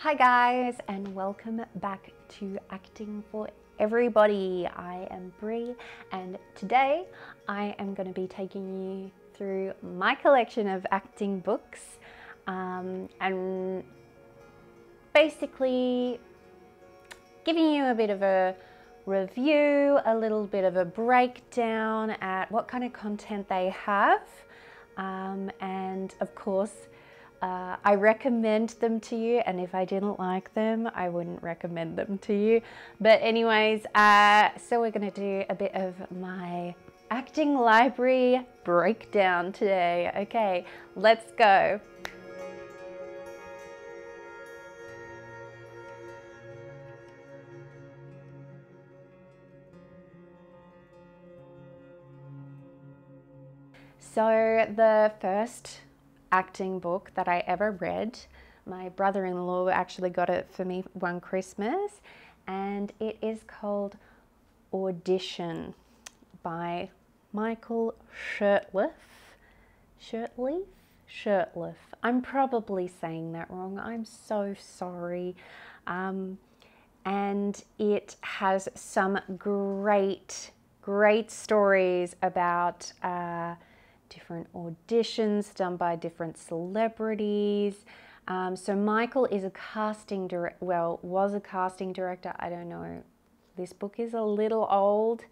Hi guys, and welcome back to Acting for Everybody. I am Bree, and today I am going to be taking you through my collection of acting books and basically giving you a bit of a review, a little bit of a breakdown at what kind of content they have, and of course I recommend them to you, and if I didn't like them, I wouldn't recommend them to you. But anyways, so we're going to do a bit of my acting library breakdown today. Okay, let's go. So the first acting book that I ever read, my brother-in-law actually got it for me one Christmas, and it is called Audition by Michael Shurtleff. Shurtleff. I'm probably saying that wrong. I'm so sorry. And it has some great stories about different auditions done by different celebrities. So Michael is a casting director, was a casting director. I don't know. This book is a little old.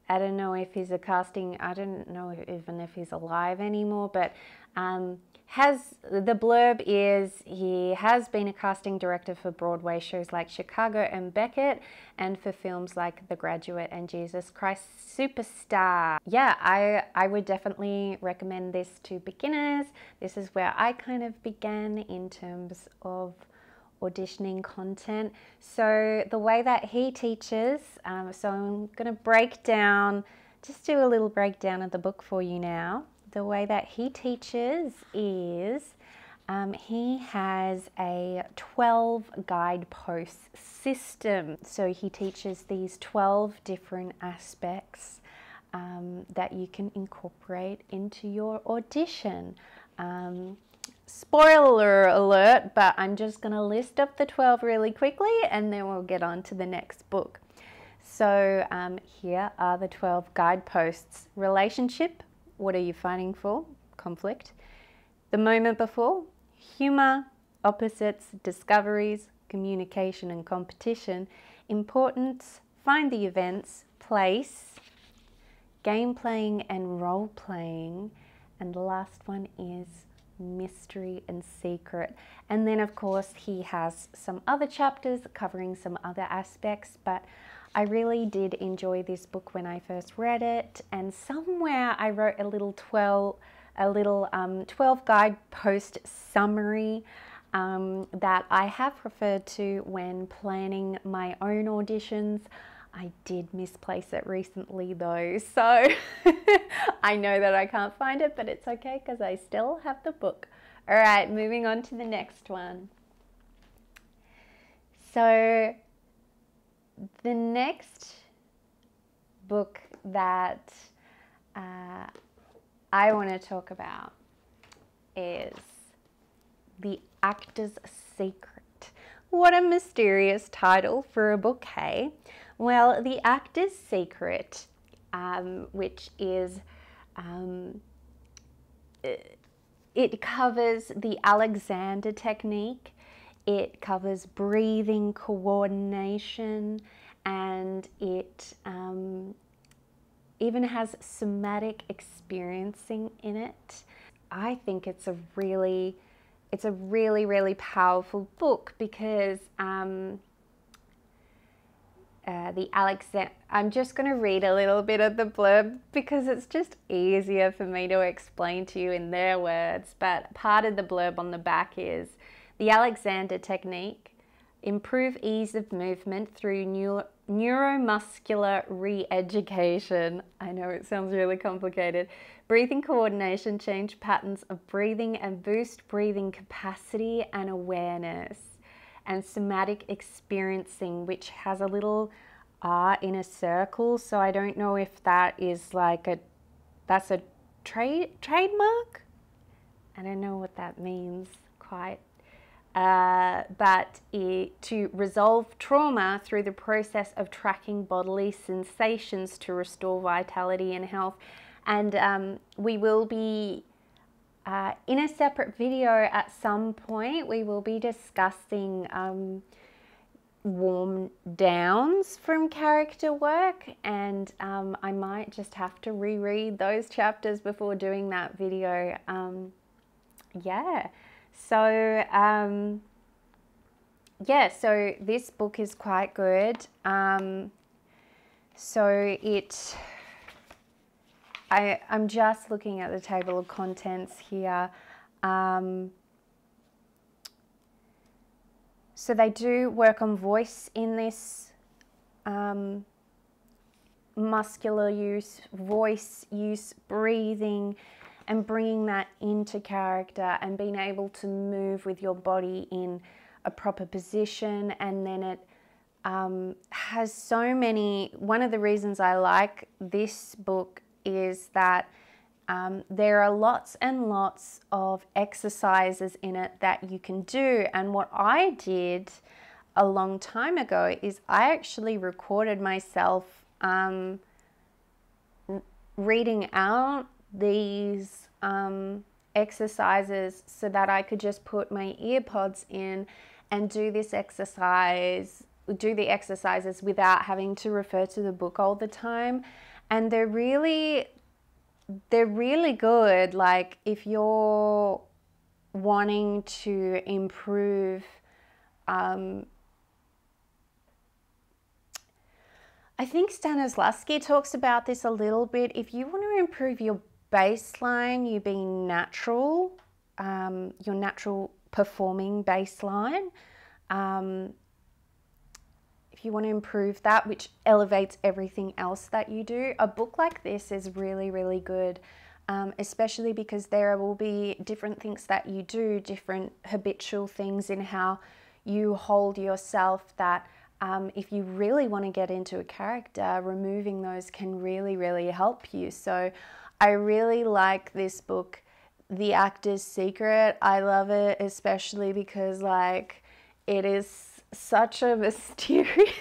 I don't know if he's a casting, I don't know even if he's alive anymore, but the blurb is he has been a casting director for Broadway shows like Chicago and Beckett, and for films like The Graduate and Jesus Christ Superstar. Yeah, I would definitely recommend this to beginners. This is where I kind of began in terms of auditioning content. So the way that he teaches, so I'm going to just do a little breakdown of the book for you now. The way that he teaches is he has a 12 guidepost system. So he teaches these 12 different aspects that you can incorporate into your audition. Spoiler alert, but I'm just going to list up the 12 really quickly and then we'll get on to the next book. So here are the 12 guideposts. Relationship, what are you fighting for? Conflict. The moment before, humor, opposites, discoveries, communication and competition, importance, find the events, place, game playing and role playing, and the last one is mystery and secret. And then of course he has some other chapters covering some other aspects, but I really did enjoy this book when I first read it, and somewhere I wrote a little 12 guidepost summary that I have referred to when planning my own auditions. I did misplace it recently though, so I know that I can't find it, but it's okay because I still have the book. All right, moving on to the next one. So the next book that I want to talk about is The Actor's Secret. What a mysterious title for a book, hey? Well, The Actor's Secret, which is, it covers the Alexander technique, it covers breathing coordination, and it even has somatic experiencing in it. I think it's a really powerful book because I'm just going to read a little bit of the blurb because it's just easier for me to explain to you in their words, but part of the blurb on the back is the Alexander technique, improve ease of movement through neuromuscular re-education. I know it sounds really complicated. Breathing coordination, change patterns of breathing and boost breathing capacity and awareness. And somatic experiencing, which has a little R in a circle, so I don't know if that is like that's a trademark? I don't know what that means quite. to resolve trauma through the process of tracking bodily sensations to restore vitality and health. And we will be, in a separate video at some point, we will be discussing warm downs from character work, and I might just have to reread those chapters before doing that video. Yeah, so yeah, so this book is quite good. So I'm just looking at the table of contents here. So they do work on voice in this, muscular use, voice use, breathing, and bringing that into character and being able to move with your body in a proper position. And then it has so many, one of the reasons I like this book is that there are lots and lots of exercises in it that you can do. And what I did a long time ago is I actually recorded myself reading out these exercises so that I could just put my earpods in and do this exercise, do the exercises without having to refer to the book all the time. And they're really good. Like, if you're wanting to improve, I think Stanislavski talks about this a little bit. If you want to improve your baseline, you being natural, your natural performing baseline, if you want to improve that, which elevates everything else that you do, a book like this is really, really good, especially because there will be different things that you do, different habitual things in how you hold yourself that if you really want to get into a character, removing those can really, really help you. So I really like this book, The Actor's Secret. I love it, especially because, like, it is such a mysterious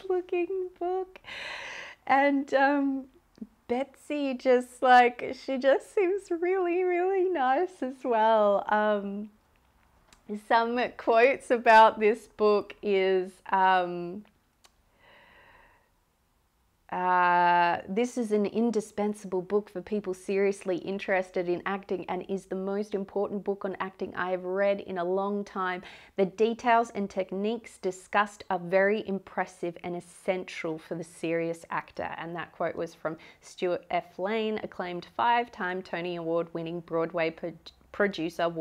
looking book, and Betsy just, like, she just seems really, really nice as well. Some quotes about this book is this is an indispensable book for people seriously interested in acting and is the most important book on acting I have read in a long time. The details and techniques discussed are very impressive and essential for the serious actor. And that quote was from Shurtleff, acclaimed 5-time Tony Award winning Broadway producer of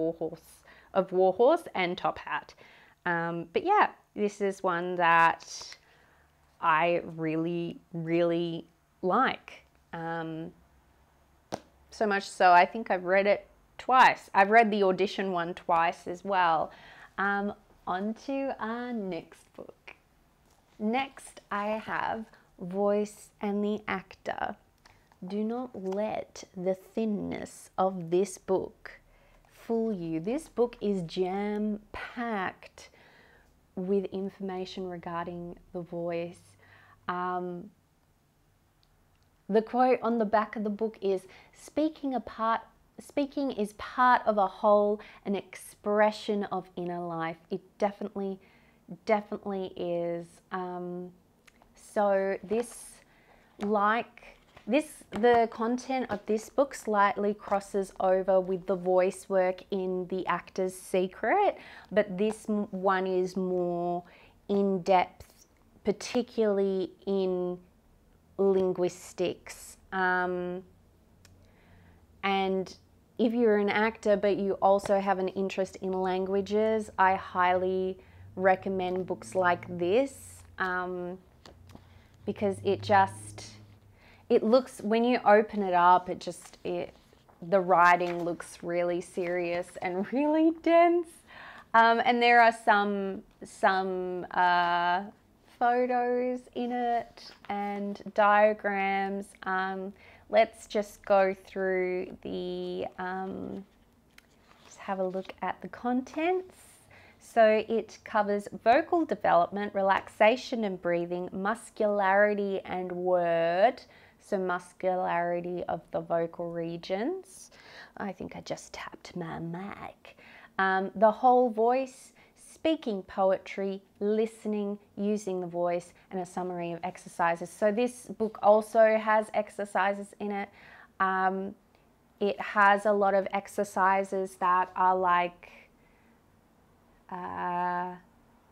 War Horse and Top Hat. But yeah, this is one that I really, really like. So much so, I think I've read it twice. I've read the Audition one twice as well. On to our next book. Next, I have Voice and the Actor. Do not let the thinness of this book fool you. This book is jam-packed with information regarding the voice. The quote on the back of the book is, speaking is part of a whole, an expression of inner life. It definitely is. So the content of this book slightly crosses over with the voice work in The Actor's Secret, but this one is more in depth, particularly in linguistics. And if you're an actor but you also have an interest in languages, I highly recommend books like this, because it looks, when you open it up, the writing looks really serious and really dense. And there are some photos in it and diagrams. Let's just go through just have a look at the contents. So it covers vocal development, relaxation and breathing, muscularity and word. So muscularity of the vocal regions. I think I just tapped my mic. The whole voice, speaking poetry, listening, using the voice, and a summary of exercises. So this book also has exercises in it. It has a lot of exercises that are like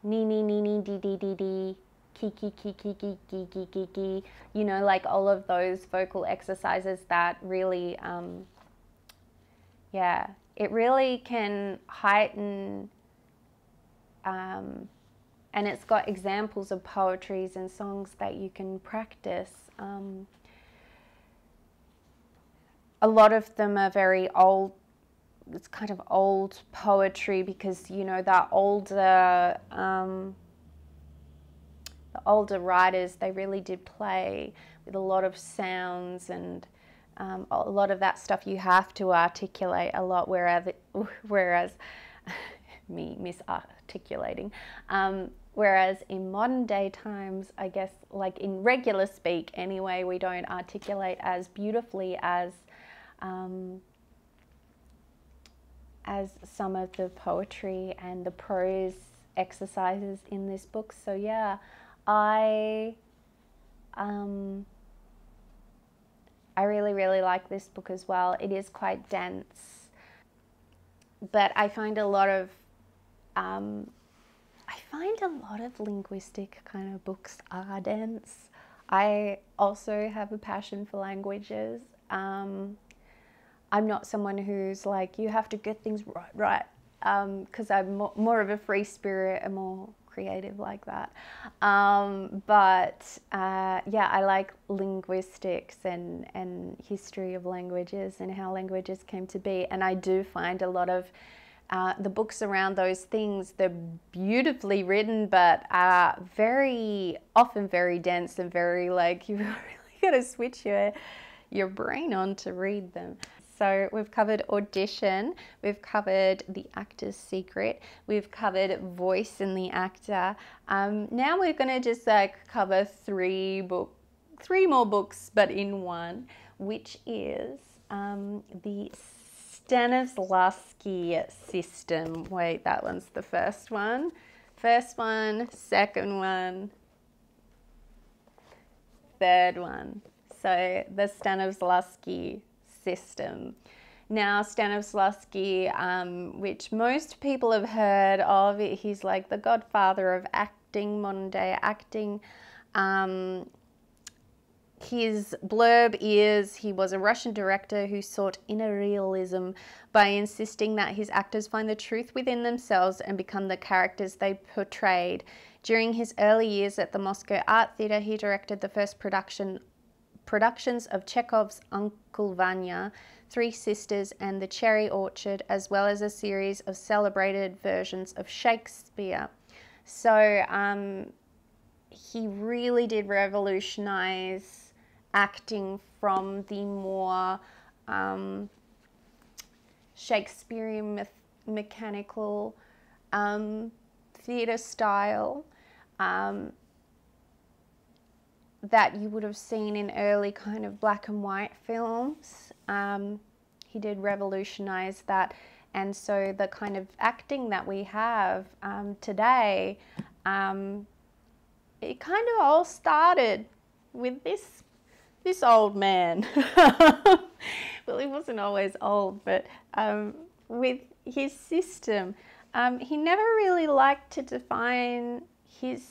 ni ni ni ni di di di di, ki ki ki ki ki ki ki ki ki, you know, like all of those vocal exercises that really, yeah, it really can heighten, and it's got examples of poetries and songs that you can practice. A lot of them are very old. It's kind of old poetry because, you know, the older writers, they really did play with a lot of sounds, and a lot of that stuff you have to articulate a lot, whereas me misarticulating, whereas in modern day times, I guess, like in regular speak anyway, we don't articulate as beautifully as some of the poetry and the prose exercises in this book. So yeah, I really like this book as well. It is quite dense, but I find a lot of linguistic kind of books are dense. I also have a passion for languages. I'm not someone who's like, you have to get things right, because I'm more of a free spirit and more creative like that. Yeah, I like linguistics and history of languages and how languages came to be. And I do find a lot of the books around those things, they're beautifully written, but very often very dense and very, like, you've really got to switch your brain on to read them. So we've covered Audition, we've covered The Actor's Secret, we've covered Voice in the Actor. Now we're going to just cover three more books, but in one, which is the Stanislavski system. Wait, that one's the first one. First one, second one, third one. So the Stanislavski system. Now Stanislavski, which most people have heard of, he's like the godfather of acting, modern day acting. His blurb is, he was a Russian director who sought inner realism by insisting that his actors find the truth within themselves and become the characters they portrayed. During his early years at the Moscow Art Theatre, he directed the first productions of Chekhov's Uncle Vanya, Three Sisters, and The Cherry Orchard, as well as a series of celebrated versions of Shakespeare. So he really did revolutionize acting from the more Shakespearean mechanical theatre style that you would have seen in early kind of black and white films. He did revolutionize that, and so the kind of acting that we have today, it kind of all started with this old man. Well, he wasn't always old, but with his system. He never really liked to define his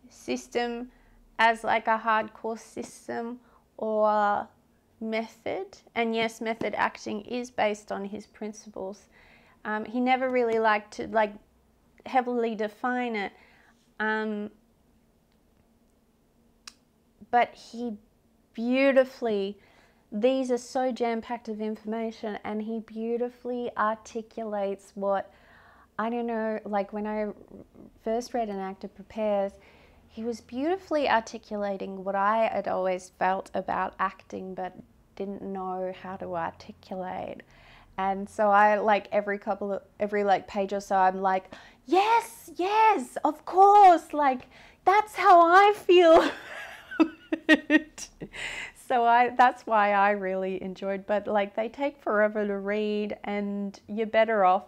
system as like a hardcore system or method. And yes, method acting is based on his principles. He never really liked to heavily define it. But he beautifully, these are so jam-packed of information, and he beautifully articulates what, I don't know, like when I first read An Actor Prepares, he was beautifully articulating what I had always felt about acting but didn't know how to articulate. And so I like every like page or so, I'm like, yes, yes, of course, like that's how I feel. So that's why I really enjoyed, but like they take forever to read, and you're better off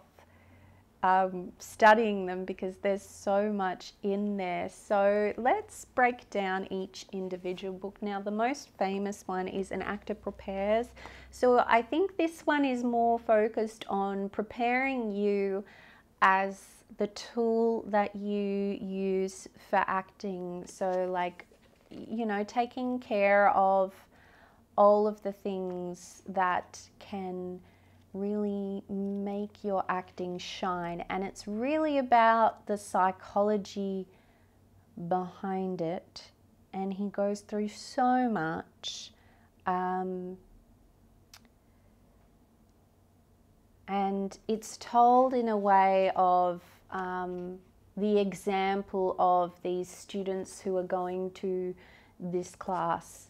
studying them because there's so much in there. So let's break down each individual book. Now, the most famous one is An Actor Prepares. So I think this one is more focused on preparing you as the tool that you use for acting. So like, you know, taking care of all of the things that can really make your acting shine. And it's really about the psychology behind it. And he goes through so much. And it's told in a way of the example of these students who are going to this class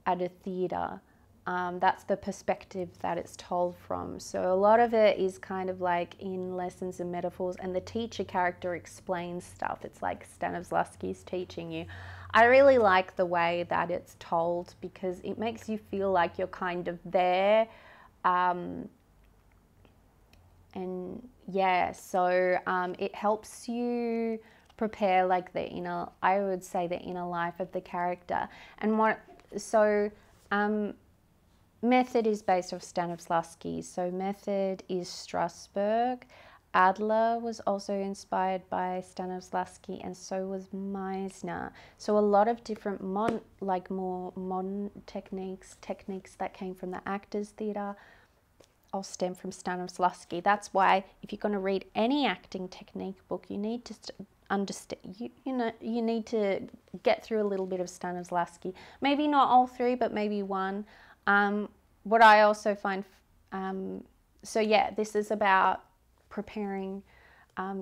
at a theatre. That's the perspective that it's told from. So a lot of it is kind of like in lessons and metaphors, and the teacher character explains stuff. It's like Stanislavski's teaching you. I really like the way that it's told because it makes you feel like you're kind of there. And yeah, so it helps you prepare like the inner, I would say the inner life of the character. And method is based off Stanislavski. So method is Strasbourg. Adler was also inspired by Stanislavski, and so was Meisner. So a lot of different more modern techniques that came from the actors' theatre all stem from Stanislavski. That's why if you're going to read any acting technique book, you need to understand, you need to get through a little bit of Stanislavski. Maybe not all three, but maybe one. What I also find, so yeah, this is about preparing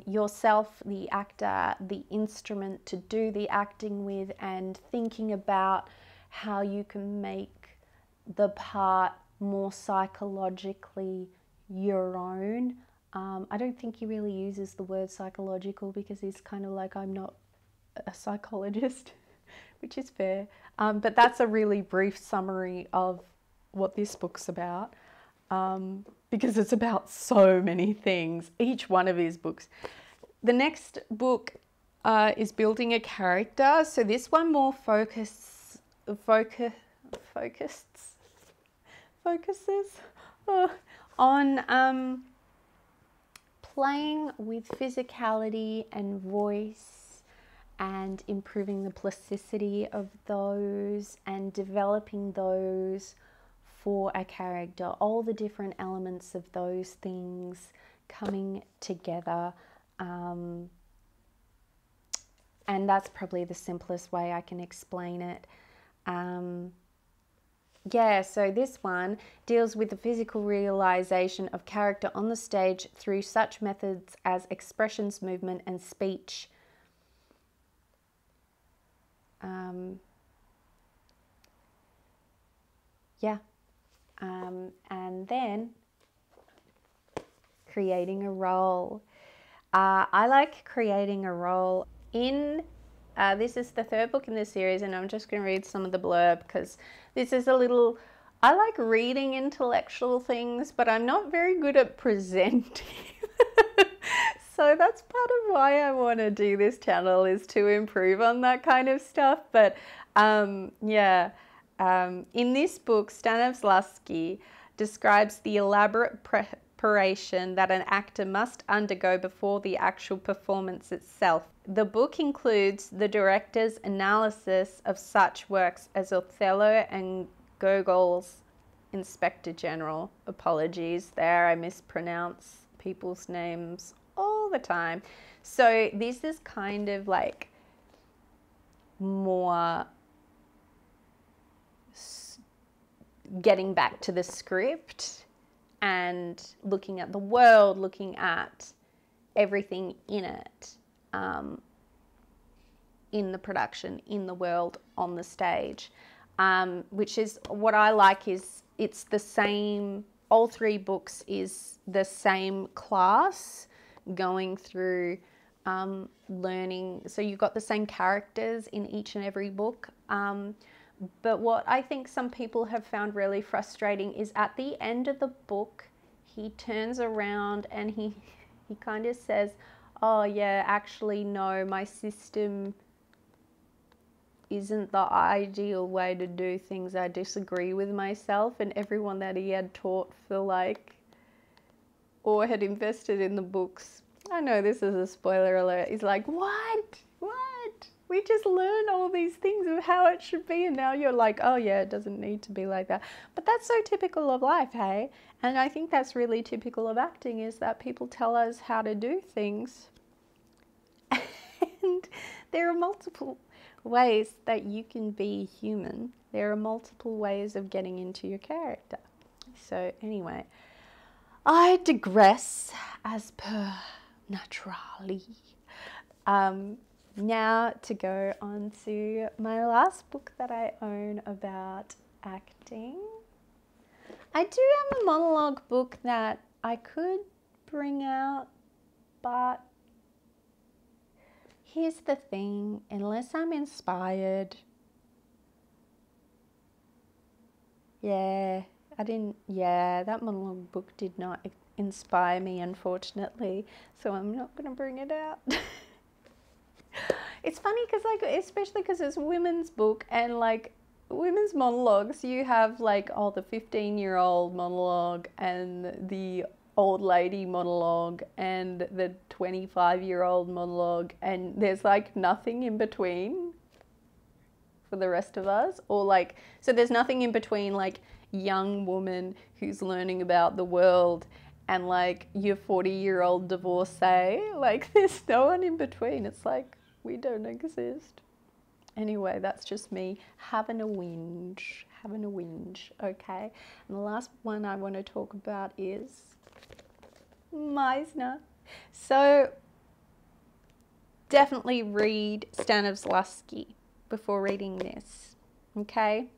yourself, the actor, the instrument to do the acting with, and thinking about how you can make the part more psychologically your own. I don't think he really uses the word psychological because he's kind of like, I'm not a psychologist, which is fair. But that's a really brief summary of what this book's about, because it's about so many things, each one of his books. The next book is Building a Character. So this one more focuses on playing with physicality and voice and improving the plasticity of those and developing those for a character, all the different elements of those things coming together. And that's probably the simplest way I can explain it. Yeah, so this one deals with the physical realization of character on the stage through such methods as expressions, movement, and speech. And then creating a role. I like creating a role in this is the third book in this series, and I'm just going to read some of the blurb because this is a little, I like reading intellectual things, but I'm not very good at presenting. So that's part of why I want to do this channel, is to improve on that kind of stuff. But yeah, in this book, Stanislavski describes the elaborate preparation that an actor must undergo before the actual performance itself. The book includes the director's analysis of such works as Othello and Gogol's Inspector General. Apologies there, I mispronounce people's names all the time. So this is kind of like more getting back to the script and looking at the world, looking at everything in it, in the production, in the world, on the stage, which is what I like. Is it's the same all 3 books is the same class going through learning. So you've got the same characters in each and every book. But what I think some people have found really frustrating is at the end of the book, he turns around and he kind of says, oh yeah, actually no, my system isn't the ideal way to do things. I disagree with myself. And everyone that he had taught for like, or had invested in the books, I know this is a spoiler alert, is like, what? We just learned all these things of how it should be, and now you're like, oh yeah, it doesn't need to be like that. But that's so typical of life, hey? And I think that's really typical of acting, is that people tell us how to do things. And there are multiple ways that you can be human. There are multiple ways of getting into your character. So anyway, I digress as per naturally. Now to go on to my last book that I own about acting. I do have a monologue book that I could bring out, but here's the thing, unless I'm inspired, that monologue book did not inspire me, unfortunately, so I'm not going to bring it out. It's funny because, like, especially because it's a women's book, and like women's monologues, you have like, oh, the 15-year-old monologue and the old lady monologue and the 25-year-old monologue, and there's like nothing in between for the rest of us. Or like, so there's nothing in between like young woman who's learning about the world and like your 40-year-old divorcee. Like, there's no one in between. It's like, we don't exist. Anyway, that's just me having a whinge, okay? And the last one I want to talk about is Meisner. So definitely read Stanislavski before reading this, okay?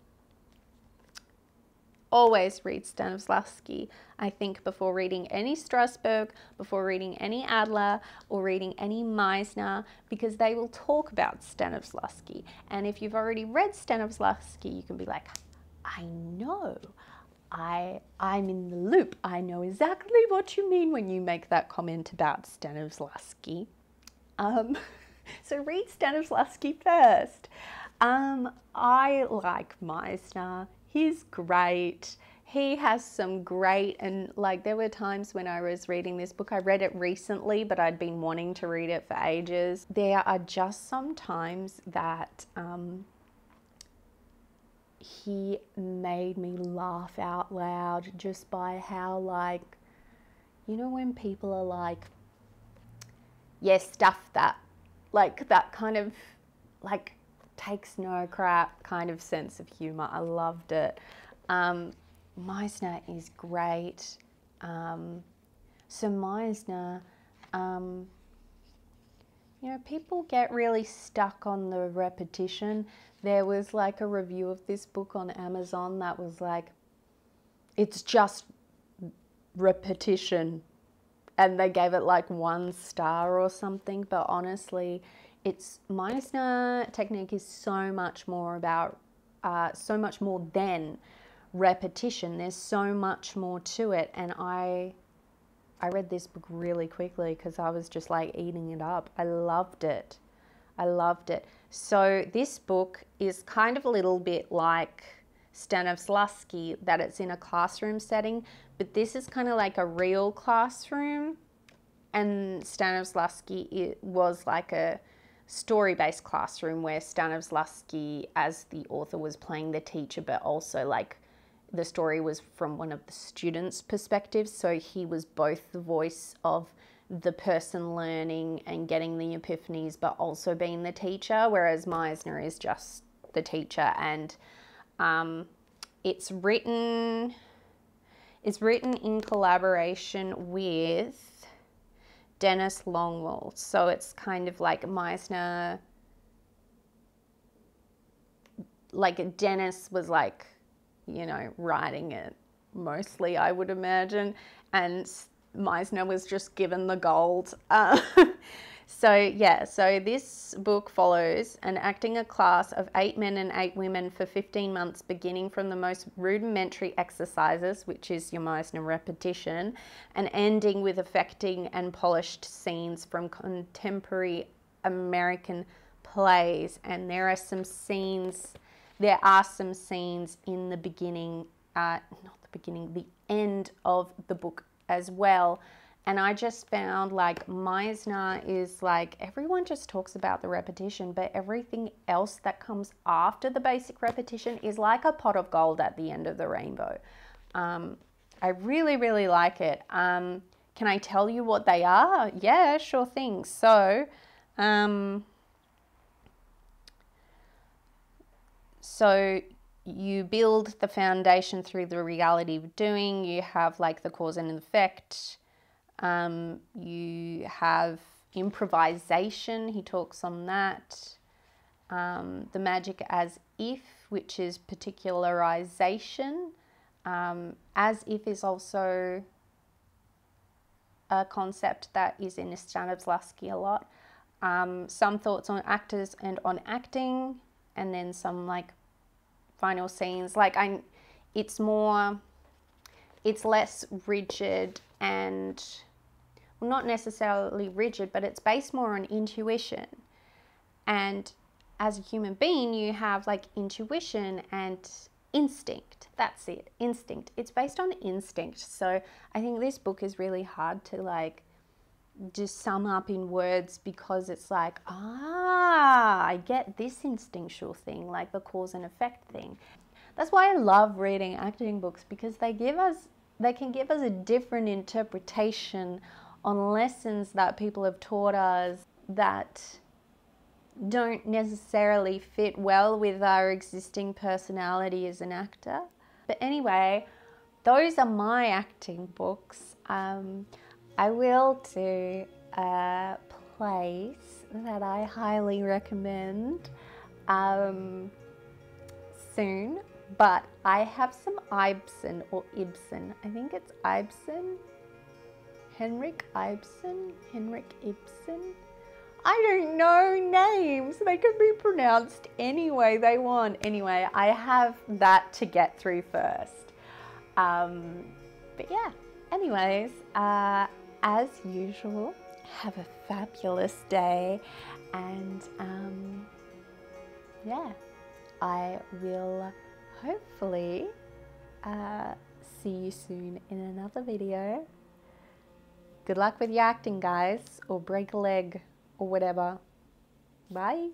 Always read Stanislavski, I think, before reading any Strasbourg, before reading any Adler, or reading any Meisner, because they will talk about Stanislavski. And if you've already read Stanislavski, you can be like, I know, I'm in the loop. I know exactly what you mean when you make that comment about Stanislavski. So read Stanislavski first. I like Meisner. He's great. He has some great, and like there were times when I was reading this book, I read it recently, but I'd been wanting to read it for ages. There are just some times that he made me laugh out loud just by how, like, you know when people are like, yeah, stuff that, like that kind of like takes no crap kind of sense of humor. I loved it. Meisner is great. So Meisner, you know, people get really stuck on the repetition. There was like a review of this book on Amazon that was like, it's just repetition, and they gave it like 1 star or something. But honestly, it's Meisner technique is so much more about, so much more than repetition. There's so much more to it, and I read this book really quickly because I was just like eating it up. I loved it. So this book is kind of a little bit like Stanislavski, that it's in a classroom setting, but this is kind of like a real classroom, and Stanislavski, it was like a story-based classroom where Stanislavski as the author was playing the teacher, but also like the story was from one of the students' perspectives, so he was both the voice of the person learning and getting the epiphanies, but also being the teacher, whereas Meisner is just the teacher. And it's written in collaboration with Dennis Longwell. So it's kind of like Meisner, like Dennis was like, you know, writing it mostly, I would imagine, and Meisner was just given the gold. So yeah, so this book follows an acting class of 8 men and 8 women for 15 months, beginning from the most rudimentary exercises, which is your Meisner repetition, and ending with affecting and polished scenes from contemporary American plays. And there are some scenes in the beginning, not the beginning, the end of the book as well. And I just found like Meisner is like, everyone just talks about the repetition, but everything else that comes after the basic repetition is like a pot of gold at the end of the rainbow. I really, really like it. Can I tell you what they are? Yeah, sure thing. So, you build the foundation through the reality of doing. You have like the cause and effect. You have improvisation, he talks on that. The magic as if, which is particularization. As if is also a concept that is in Stanislavski a lot. Some thoughts on actors and on acting, and then some like final scenes. Like it's less rigid and, well, not necessarily rigid, but it's based more on intuition. And as a human being, you have like intuition and instinct. That's it, instinct. It's based on instinct. So I think this book is really hard to like just sum up in words, because it's like, I get this instinctual thing, like the cause and effect thing. That's why I love reading acting books, because they can give us a different interpretation on lessons that people have taught us that don't necessarily fit well with our existing personality as an actor. But anyway, those are my acting books. I will do a place that I highly recommend soon, but I have some Ibsen or Ibsen. I think it's Ibsen. Henrik Ibsen? Henrik Ibsen? I don't know names. They can be pronounced any way they want. Anyway, I have that to get through first. But yeah, anyways, as usual, have a fabulous day, and yeah, I will hopefully see you soon in another video. Good luck with your acting, guys, or break a leg or whatever. Bye.